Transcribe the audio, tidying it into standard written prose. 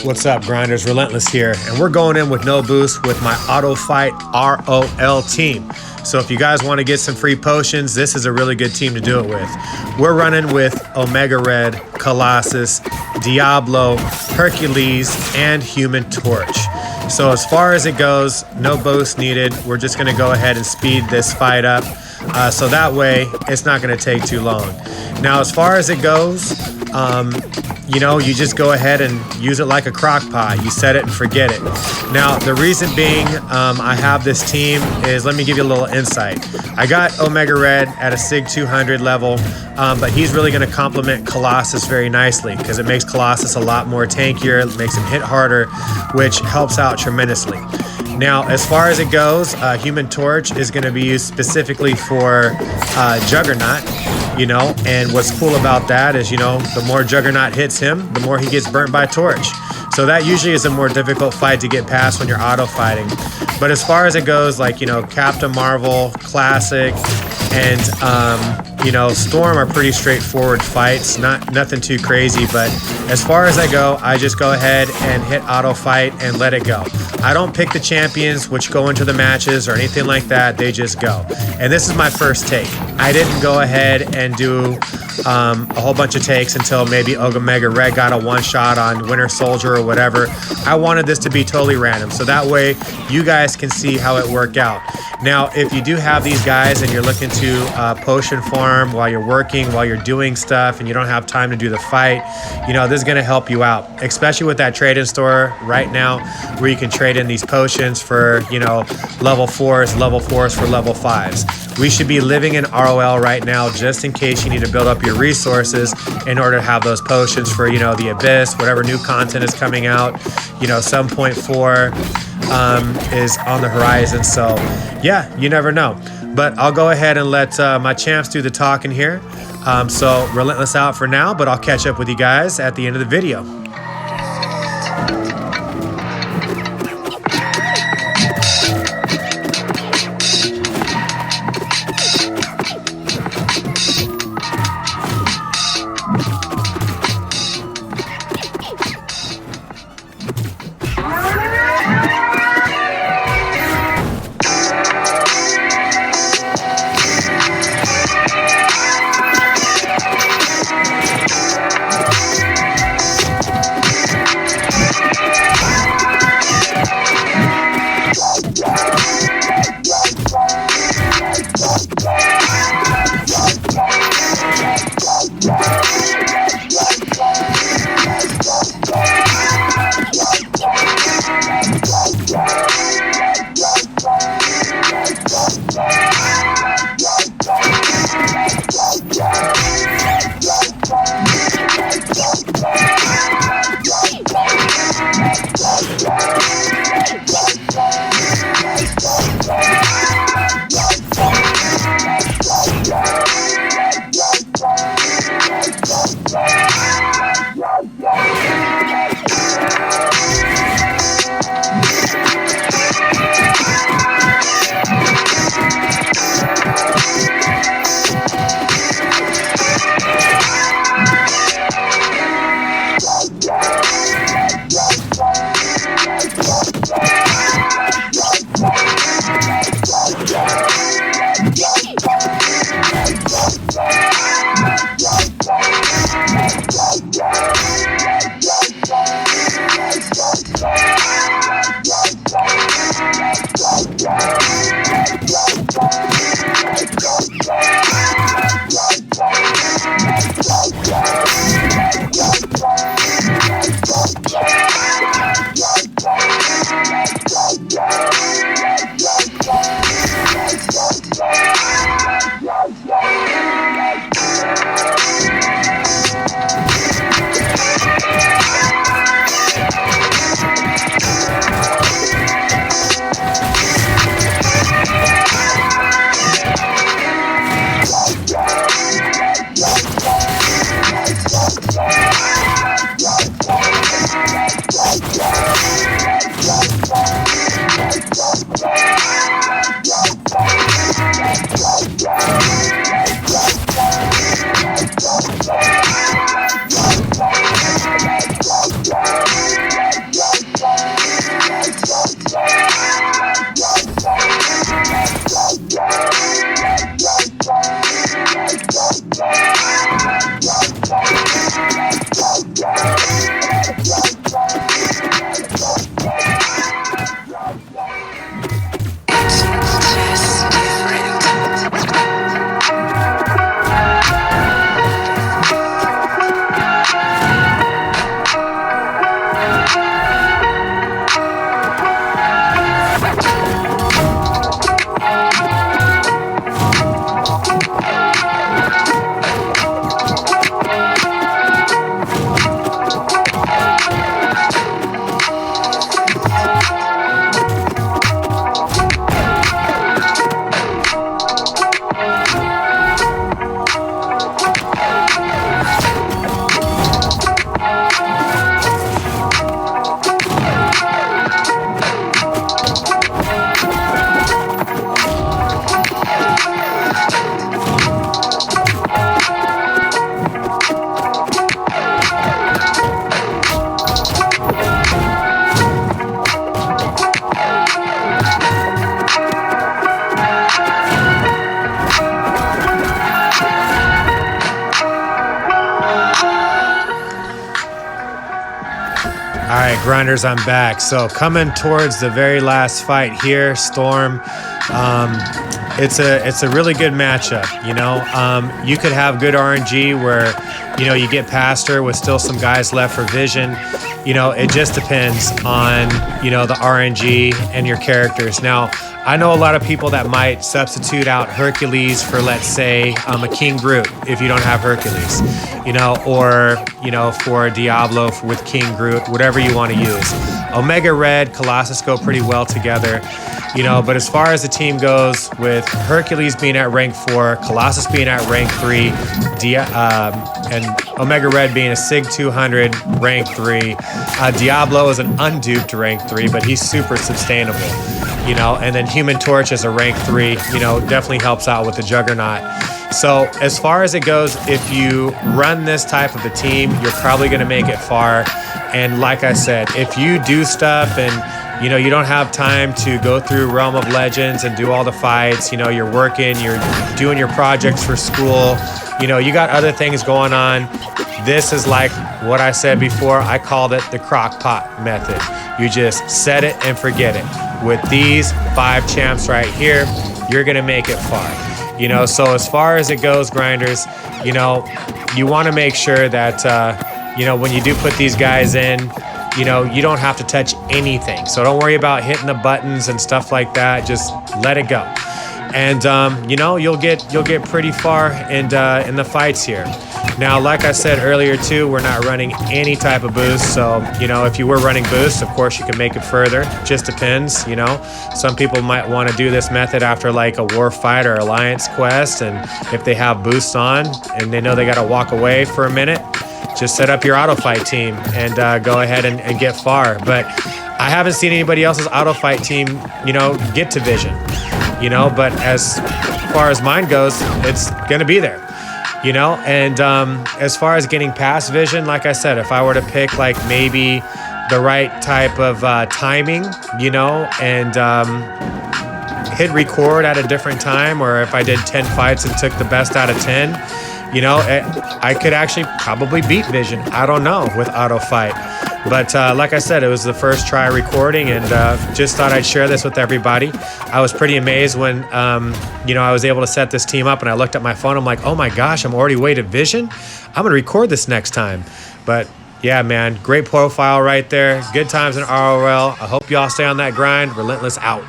What's up, grinders? Relentless here, and we're going in with no boost with my auto fight ROL team. So if you guys want to get some free potions, this is a really good team to do it with. We're running with Omega Red, Colossus, Diablo, Hercules, and Human Torch. So as far as it goes, no boost needed. We're just going to go ahead and speed this fight up. So that way, it's not going to take too long. Now, as far as it goes, you just go ahead and use it like a crock pot. You set it and forget it. Now, the reason being I have this team is, let me give you a little insight. I got Omega Red at a SIG 200 level, but he's really going to complement Colossus very nicely because it makes Colossus a lot more tankier, it makes him hit harder, which helps out tremendously. Now, as far as it goes, Human Torch is going to be used specifically for Juggernaut, and what's cool about that is, the more Juggernaut hits him, the more he gets burnt by Torch. So that usually is a more difficult fight to get past when you're auto fighting. But as far as it goes, like, Captain Marvel, Classic, and, Storm are pretty straightforward fights, nothing too crazy. But as far as I go, I just go ahead and hit auto fight and let it go. I don't pick the champions which go into the matches or anything like that. They just go. And this is my first take. I didn't go ahead and do a whole bunch of takes until maybe Omega Red got a one-shot on Winter Soldier or whatever. I wanted this to be totally random, so that way you guys can see how it worked out. Now, if you do have these guys and you're looking to potion farm while you're working, while you're doing stuff, and you don't have time to do the fight, this is going to help you out, especially with that trade-in store right now where you can trade in these potions for, level 4s, level 4s for level 5s. We should be living in ROL right now just in case you need to build up your resources in order to have those potions for, the Abyss, whatever new content is coming out, 7.4 is on the horizon. So yeah, you never know. But I'll go ahead and let my champs do the talking here. So Relentless out for now, but I'll catch up with you guys at the end of the video. All right, grinders, I'm back. So coming towards the very last fight here, Storm. It's a really good matchup. You know, you could have good RNG where, you know, you get past her with still some guys left for vision. You know, it just depends on, you know, the RNG and your characters. Now, I know a lot of people that might substitute out Hercules for, let's say, a King Groot if you don't have Hercules, you know, or, you know, for Diablo with King Groot, whatever you want to use. Omega Red, Colossus go pretty well together, you know, but as far as the team goes, with Hercules being at rank 4, Colossus being at rank 3, and Omega Red being a SIG 200 rank 3, Diablo is an unduped rank 3, but he's super sustainable. You know, and then Human Torch is a rank 3, you know, definitely helps out with the Juggernaut. So as far as it goes, if you run this type of a team, you're probably going to make it far. And like I said, if you do stuff and, you know, you don't have time to go through Realm of Legends and do all the fights, you know, you're working, you're doing your projects for school, you know, you got other things going on. This is like what I said before. I called it the crock pot method. You just set it and forget it. With these 5 champs right here, you're gonna make it far. You know, so as far as it goes, grinders, you know, you wanna make sure that, you know, when you do put these guys in, you know, you don't have to touch anything. So don't worry about hitting the buttons and stuff like that. Just let it go. And, you know, you'll get pretty far in the fights here. Now, like I said earlier too, we're not running any type of boost. So, you know, if you were running boost, of course you can make it further. Just depends, you know. Some people might want to do this method after like a war fight or alliance quest. And if they have boosts on and they know they got to walk away for a minute, just set up your auto fight team and go ahead and get far. But I haven't seen anybody else's auto fight team, you know, get to vision, you know, but as far as mine goes, it's going to be there. You know, and as far as getting past vision, like I said, if I were to pick like maybe the right type of timing, you know, and hit record at a different time, or if I did 10 fights and took the best out of 10, you know, I could actually probably beat vision. I don't know with auto fight. But like I said, it was the first try recording, and just thought I'd share this with everybody. I was pretty amazed when, you know, I was able to set this team up, and I looked at my phone. I'm like, oh my gosh, I'm already way to vision. I'm going to record this next time. But yeah, man, great profile right there. Good times in ROL. I hope y'all stay on that grind. Relentless out.